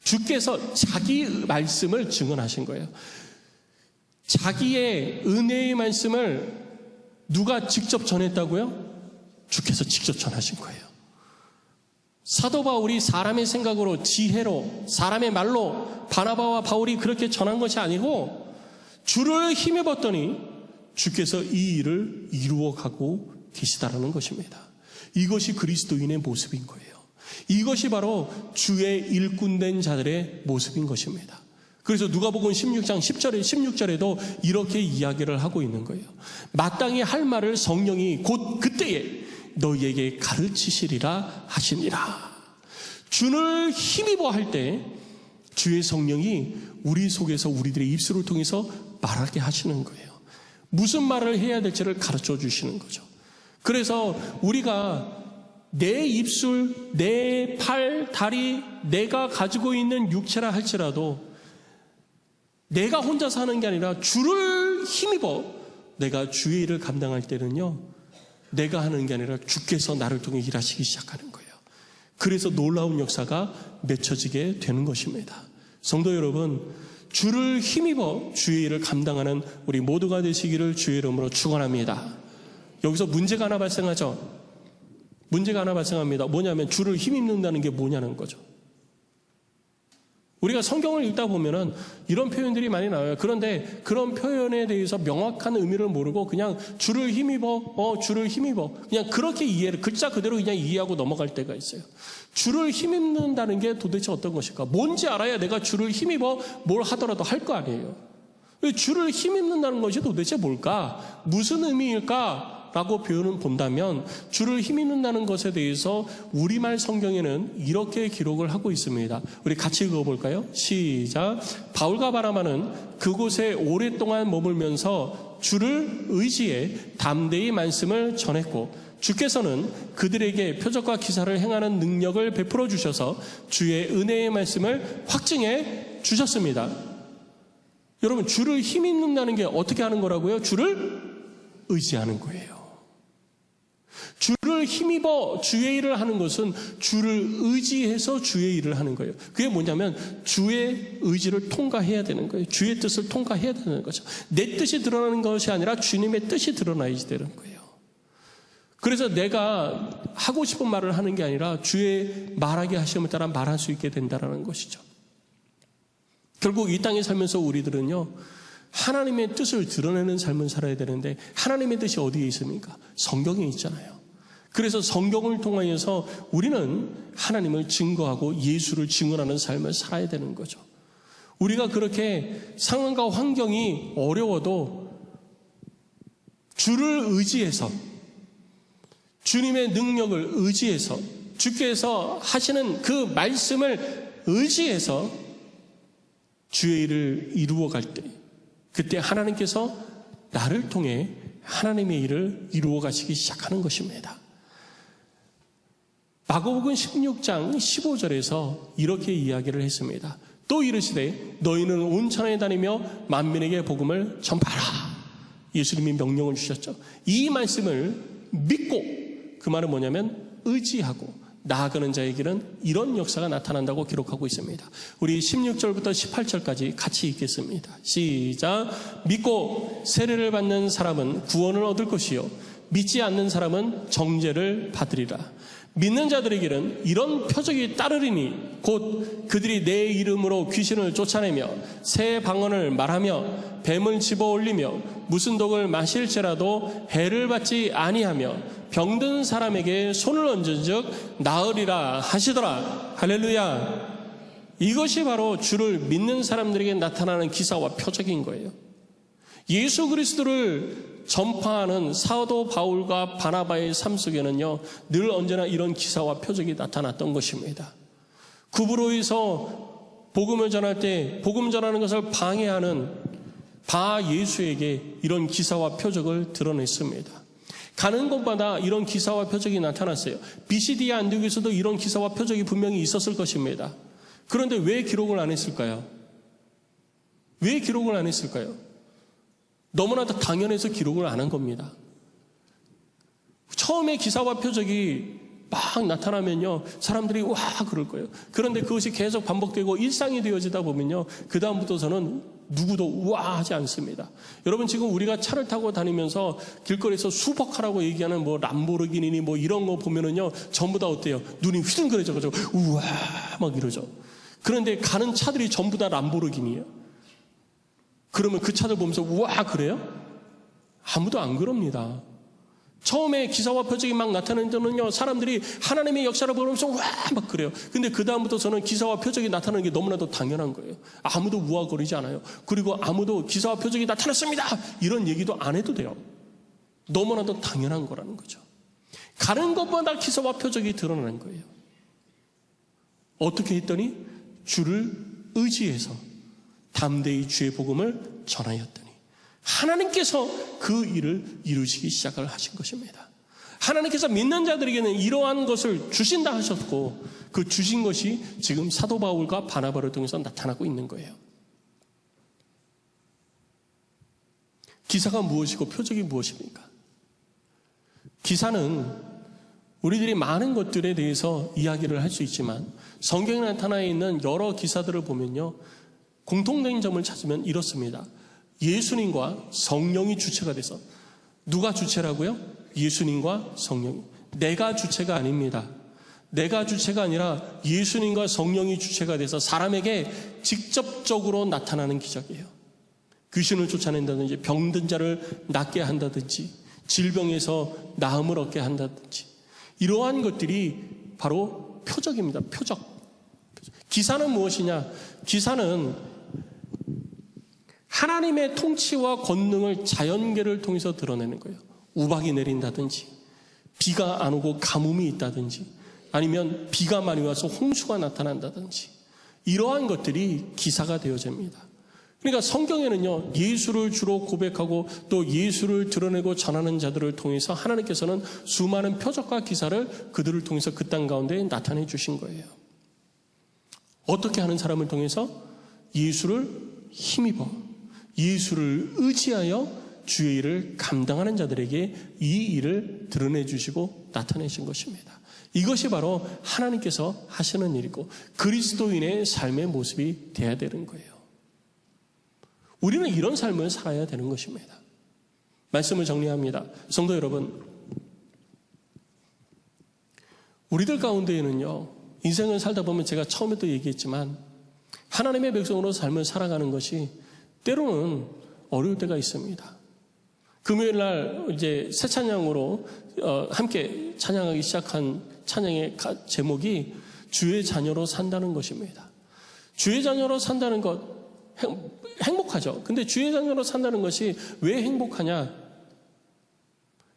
주께서 자기 말씀을 증언하신 거예요. 자기의 은혜의 말씀을 누가 직접 전했다고요? 주께서 직접 전하신 거예요. 사도 바울이 사람의 생각으로, 지혜로, 사람의 말로 바나바와 바울이 그렇게 전한 것이 아니고 주를 힘입었더니 주께서 이 일을 이루어가고 계시다라는 것입니다. 이것이 그리스도인의 모습인 거예요. 이것이 바로 주의 일꾼된 자들의 모습인 것입니다. 그래서 누가복음 16장 10절에 16절에도 이렇게 이야기를 하고 있는 거예요. 마땅히 할 말을 성령이 곧 그때에 너희에게 가르치시리라 하시니라. 주를 힘입어 할 때 주의 성령이 우리 속에서 우리들의 입술을 통해서 말하게 하시는 거예요. 무슨 말을 해야 될지를 가르쳐 주시는 거죠. 그래서 우리가 내 입술, 내 팔, 다리, 내가 가지고 있는 육체라 할지라도 내가 혼자 사는 게 아니라 주를 힘입어 내가 주의 일을 감당할 때는요, 내가 하는 게 아니라 주께서 나를 통해 일하시기 시작하는 거예요. 그래서 놀라운 역사가 맺혀지게 되는 것입니다. 성도 여러분, 주를 힘입어 주의 일을 감당하는 우리 모두가 되시기를 주의 이름으로 축원합니다. 여기서 문제가 하나 발생하죠. 문제가 하나 발생합니다. 뭐냐면 주를 힘입는다는 게 뭐냐는 거죠. 우리가 성경을 읽다 보면은 이런 표현들이 많이 나와요. 그런데 그런 표현에 대해서 명확한 의미를 모르고 그냥 주를 힘입어, 주를 힘입어, 그냥 그렇게 이해를 글자 그대로 그냥 이해하고 넘어갈 때가 있어요. 주를 힘입는다는 게 도대체 어떤 것일까? 뭔지 알아야 내가 주를 힘입어 뭘 하더라도 할 거 아니에요. 주를 힘입는다는 것이 도대체 뭘까? 무슨 의미일까? 라고 표현을 본다면 주를 힘입는다는 것에 대해서 우리말 성경에는 이렇게 기록을 하고 있습니다. 우리 같이 읽어볼까요? 시작. 바울과 바나바는 그곳에 오랫동안 머물면서 주를 의지해 담대히 말씀을 전했고 주께서는 그들에게 표적과 기사를 행하는 능력을 베풀어 주셔서 주의 은혜의 말씀을 확증해 주셨습니다. 여러분, 주를 힘입는다는 게 어떻게 하는 거라고요? 주를 의지하는 거예요. 주를 힘입어 주의 일을 하는 것은 주를 의지해서 주의 일을 하는 거예요. 그게 뭐냐면 주의 의지를 통과해야 되는 거예요. 주의 뜻을 통과해야 되는 거죠. 내 뜻이 드러나는 것이 아니라 주님의 뜻이 드러나야지 되는 거예요. 그래서 내가 하고 싶은 말을 하는 게 아니라 주의 말하게 하심을 따라 말할 수 있게 된다는 것이죠. 결국 이 땅에 살면서 우리들은요, 하나님의 뜻을 드러내는 삶을 살아야 되는데 하나님의 뜻이 어디에 있습니까? 성경에 있잖아요. 그래서 성경을 통하여서 우리는 하나님을 증거하고 예수를 증언하는 삶을 살아야 되는 거죠. 우리가 그렇게 상황과 환경이 어려워도 주를 의지해서, 주님의 능력을 의지해서, 주께서 하시는 그 말씀을 의지해서 주의 일을 이루어갈 때, 그때 하나님께서 나를 통해 하나님의 일을 이루어 가시기 시작하는 것입니다. 마가복음 16장 15절에서 이렇게 이야기를 했습니다. 또 이르시되 너희는 온 천하에 다니며 만민에게 복음을 전파하라. 예수님이 명령을 주셨죠. 이 말씀을 믿고, 그 말은 뭐냐면 의지하고 나아가는 자에게는 이런 역사가 나타난다고 기록하고 있습니다. 우리 16절부터 18절까지 같이 읽겠습니다. 시작. 믿고 세례를 받는 사람은 구원을 얻을 것이요 믿지 않는 사람은 정죄를 받으리라. 믿는 자들에게는 이런 표적이 따르리니 곧 그들이 내 이름으로 귀신을 쫓아내며 새 방언을 말하며 뱀을 집어올리며 무슨 독을 마실지라도 해를 받지 아니하며 병든 사람에게 손을 얹은즉 나으리라 하시더라. 할렐루야. 이것이 바로 주를 믿는 사람들에게 나타나는 기사와 표적인 거예요. 예수 그리스도를 전파하는 사도 바울과 바나바의 삶 속에는요, 늘 언제나 이런 기사와 표적이 나타났던 것입니다. 구브로에서 복음을 전할 때 복음 전하는 것을 방해하는 바 예수에게 이런 기사와 표적을 드러냈습니다. 가는 곳마다 이런 기사와 표적이 나타났어요. 비시디아 안디옥에서도 이런 기사와 표적이 분명히 있었을 것입니다. 그런데 왜 기록을 안 했을까요? 왜 기록을 안 했을까요? 너무나도 당연해서 기록을 안 한 겁니다. 처음에 기사와 표적이 막 나타나면요, 사람들이 와 그럴 거예요. 그런데 그것이 계속 반복되고 일상이 되어지다 보면요, 그 다음부터서는 누구도 우와 하지 않습니다. 여러분, 지금 우리가 차를 타고 다니면서 길거리에서 수복하라고 얘기하는 뭐 람보르기니 뭐 이런 거 보면은요, 전부 다 어때요? 눈이 휘둥그레져가지고 우와 막 이러죠. 그런데 가는 차들이 전부 다 람보르기니예요. 그러면 그 차들 보면서 우와 그래요? 아무도 안 그럽니다. 처음에 기사와 표적이 막 나타나는 데는요, 사람들이 하나님의 역사를 보면서 우와 막 그래요. 근데 그 다음부터서는 기사와 표적이 나타나는 게 너무나도 당연한 거예요. 아무도 우아거리지 않아요. 그리고 아무도 기사와 표적이 나타났습니다 이런 얘기도 안 해도 돼요. 너무나도 당연한 거라는 거죠. 가는 것마다 기사와 표적이 드러나는 거예요. 어떻게 했더니 주를 의지해서 담대히 주의 복음을 전하였더니 하나님께서 그 일을 이루시기 시작을 하신 것입니다. 하나님께서 믿는 자들에게는 이러한 것을 주신다 하셨고, 그 주신 것이 지금 사도 바울과 바나바를 통해서 나타나고 있는 거예요. 기사가 무엇이고 표적이 무엇입니까? 기사는 우리들이 많은 것들에 대해서 이야기를 할 수 있지만 성경에 나타나 있는 여러 기사들을 보면요, 공통된 점을 찾으면 이렇습니다. 예수님과 성령이 주체가 돼서. 누가 주체라고요? 예수님과 성령이. 내가 주체가 아닙니다. 내가 주체가 아니라 예수님과 성령이 주체가 돼서 사람에게 직접적으로 나타나는 기적이에요. 귀신을 쫓아낸다든지, 병든 자를 낫게 한다든지, 질병에서 나음을 얻게 한다든지, 이러한 것들이 바로 표적입니다. 표적. 기사는 무엇이냐? 기사는 하나님의 통치와 권능을 자연계를 통해서 드러내는 거예요. 우박이 내린다든지, 비가 안 오고 가뭄이 있다든지, 아니면 비가 많이 와서 홍수가 나타난다든지, 이러한 것들이 기사가 되어집니다. 그러니까 성경에는요, 예수를 주로 고백하고 또 예수를 드러내고 전하는 자들을 통해서 하나님께서는 수많은 표적과 기사를 그들을 통해서 그 땅 가운데 나타내 주신 거예요. 어떻게 하는 사람을 통해서? 예수를 힘입어 예수를 의지하여 주의 일을 감당하는 자들에게 이 일을 드러내 주시고 나타내신 것입니다. 이것이 바로 하나님께서 하시는 일이고 그리스도인의 삶의 모습이 돼야 되는 거예요. 우리는 이런 삶을 살아야 되는 것입니다. 말씀을 정리합니다. 성도 여러분, 우리들 가운데에는요, 인생을 살다 보면 제가 처음에도 얘기했지만 하나님의 백성으로 삶을 살아가는 것이 때로는 어려울 때가 있습니다. 금요일 날 이제 새 찬양으로 함께 찬양하기 시작한 찬양의 제목이 주의 자녀로 산다는 것입니다. 주의 자녀로 산다는 것 행복하죠. 근데 주의 자녀로 산다는 것이 왜 행복하냐?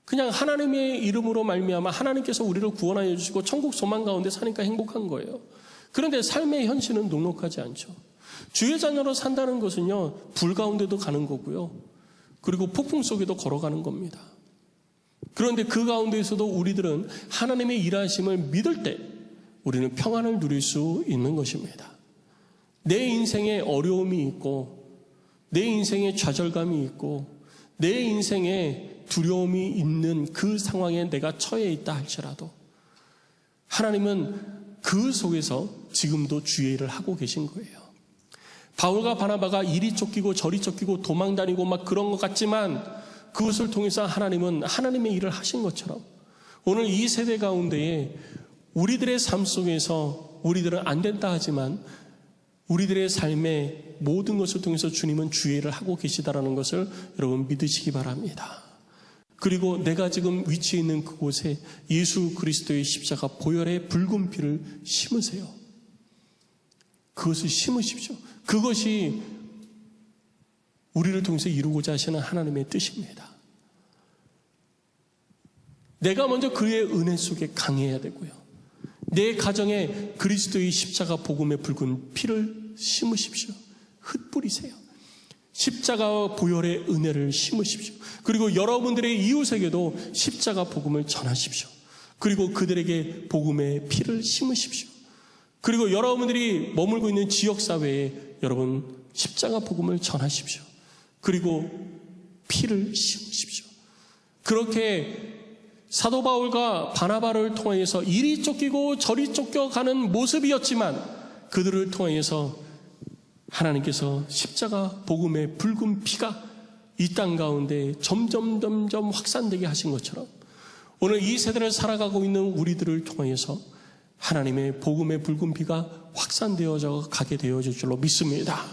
그냥 하나님의 이름으로 말미암아 하나님께서 우리를 구원하여 주시고 천국 소망 가운데 사니까 행복한 거예요. 그런데 삶의 현실은 녹록하지 않죠. 주의 자녀로 산다는 것은요, 불 가운데도 가는 거고요, 그리고 폭풍 속에도 걸어가는 겁니다. 그런데 그 가운데에서도 우리들은 하나님의 일하심을 믿을 때 우리는 평안을 누릴 수 있는 것입니다. 내 인생에 어려움이 있고 내 인생에 좌절감이 있고 내 인생에 두려움이 있는 그 상황에 내가 처해 있다 할지라도 하나님은 그 속에서 지금도 주의 일을 하고 계신 거예요. 바울과 바나바가 이리 쫓기고 저리 쫓기고 도망다니고 막 그런 것 같지만 그것을 통해서 하나님은 하나님의 일을 하신 것처럼 오늘 이 세대 가운데에 우리들의 삶 속에서 우리들은 안 된다 하지만 우리들의 삶의 모든 것을 통해서 주님은 주의 일을 하고 계시다라는 것을 여러분 믿으시기 바랍니다. 그리고 내가 지금 위치해 있는 그곳에 예수 그리스도의 십자가 보혈의 붉은 피를 심으세요. 그것을 심으십시오. 그것이 우리를 통해서 이루고자 하시는 하나님의 뜻입니다. 내가 먼저 그의 은혜 속에 강해야 되고요. 내 가정에 그리스도의 십자가 복음의 붉은 피를 심으십시오. 흩뿌리세요. 십자가와 보혈의 은혜를 심으십시오. 그리고 여러분들의 이웃에게도 십자가 복음을 전하십시오. 그리고 그들에게 복음의 피를 심으십시오. 그리고 여러분들이 머물고 있는 지역사회에 여러분 십자가 복음을 전하십시오. 그리고 피를 심으십시오. 그렇게 사도 바울과 바나바를 통해서 이리 쫓기고 저리 쫓겨가는 모습이었지만 그들을 통해서 하나님께서 십자가 복음의 붉은 피가 이 땅 가운데 점점 확산되게 하신 것처럼 오늘 이 세대를 살아가고 있는 우리들을 통해서 하나님의 복음의 붉은 피가 확산되어져 가게 되어질 줄로 믿습니다.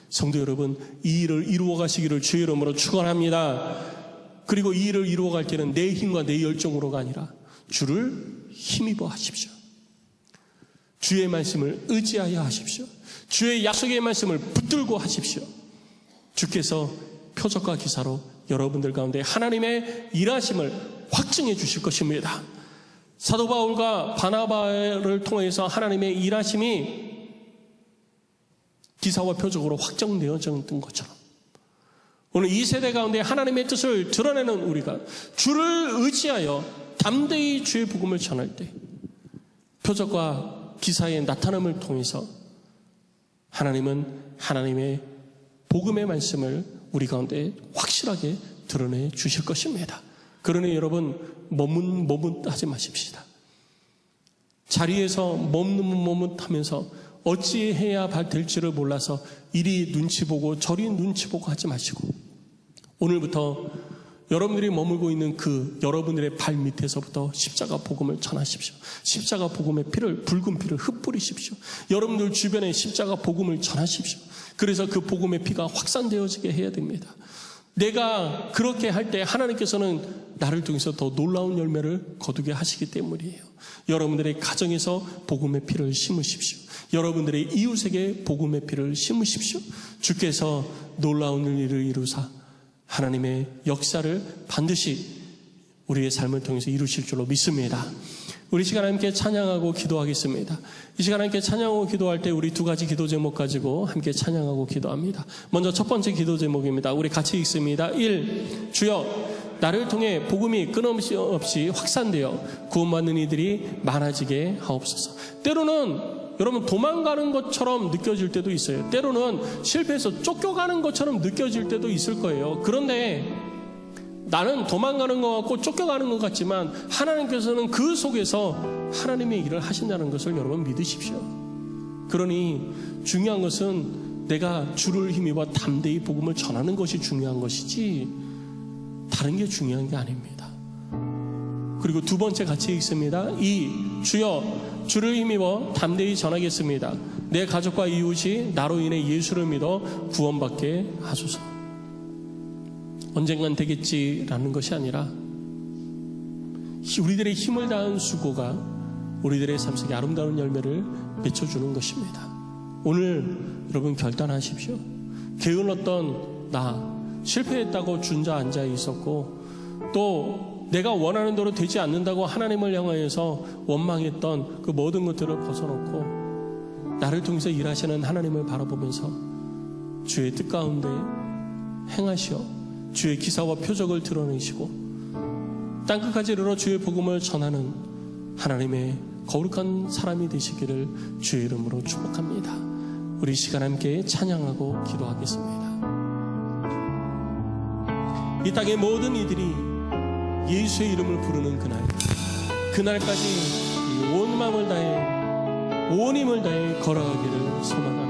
성도 여러분, 이 일을 이루어 가시기를 주의 이름으로 축원합니다. 그리고 이 일을 이루어갈 때는 내 힘과 내 열정으로가 아니라 주를 힘입어 하십시오. 주의 말씀을 의지하여 하십시오. 주의 약속의 말씀을 붙들고 하십시오. 주께서 표적과 기사로 여러분들 가운데 하나님의 일하심을 확증해 주실 것입니다. 사도 바울과 바나바를 통해서 하나님의 일하심이 기사와 표적으로 확정되어졌던 것처럼 오늘 이 세대 가운데 하나님의 뜻을 드러내는 우리가 주를 의지하여 담대히 주의 복음을 전할 때 표적과 기사의 나타남을 통해서 하나님은 하나님의 복음의 말씀을 우리 가운데 확실하게 드러내 주실 것입니다. 그러니 여러분 머뭇하지 마십시다. 자리에서 머뭇하면서 어찌해야 될지를 몰라서 이리 눈치 보고 저리 눈치 보고 하지 마시고 오늘부터 여러분들이 머물고 있는 그 여러분들의 발 밑에서부터 십자가 복음을 전하십시오. 십자가 복음의 피를 붉은 피를 흩뿌리십시오. 여러분들 주변에 십자가 복음을 전하십시오. 그래서 그 복음의 피가 확산되어지게 해야 됩니다. 내가 그렇게 할 때 하나님께서는 나를 통해서 더 놀라운 열매를 거두게 하시기 때문이에요. 여러분들의 가정에서 복음의 피를 심으십시오. 여러분들의 이웃에게 복음의 피를 심으십시오. 주께서 놀라운 일을 이루사 하나님의 역사를 반드시 우리의 삶을 통해서 이루실 줄로 믿습니다. 우리 시간 함께 찬양하고 기도하겠습니다. 이 시간 함께 찬양하고 기도할 때 우리 두 가지 기도 제목 가지고 함께 찬양하고 기도합니다. 먼저 첫 번째 기도 제목입니다. 우리 같이 읽습니다. 1. 주여 나를 통해 복음이 끊임없이 확산되어 구원받는 이들이 많아지게 하옵소서. 때로는 여러분 도망가는 것처럼 느껴질 때도 있어요. 때로는 실패해서 쫓겨가는 것처럼 느껴질 때도 있을 거예요. 그런데 나는 도망가는 것 같고 쫓겨가는 것 같지만 하나님께서는 그 속에서 하나님의 일을 하신다는 것을 여러분 믿으십시오. 그러니 중요한 것은 내가 주를 힘입어 담대히 복음을 전하는 것이 중요한 것이지 다른 게 중요한 게 아닙니다. 그리고 두 번째 같이 읽습니다. 2. 주여 주를 힘입어 담대히 전하겠습니다. 내 가족과 이웃이 나로 인해 예수를 믿어 구원받게 하소서. 언젠간 되겠지라는 것이 아니라 우리들의 힘을 다한 수고가 우리들의 삶 속에 아름다운 열매를 맺혀주는 것입니다. 오늘 여러분 결단하십시오. 게을렀던 나 실패했다고 주저앉아 있었고 또 내가 원하는 대로 되지 않는다고 하나님을 향하여서 원망했던 그 모든 것들을 벗어놓고 나를 통해서 일하시는 하나님을 바라보면서 주의 뜻 가운데 행하시어 주의 기사와 표적을 드러내시고 땅끝까지 이르러 주의 복음을 전하는 하나님의 거룩한 사람이 되시기를 주의 이름으로 축복합니다. 우리 시간 함께 찬양하고 기도하겠습니다. 이 땅의 모든 이들이 예수의 이름을 부르는 그날까지 온 마음을 다해 온 힘을 다해 걸어가기를 소망합니다.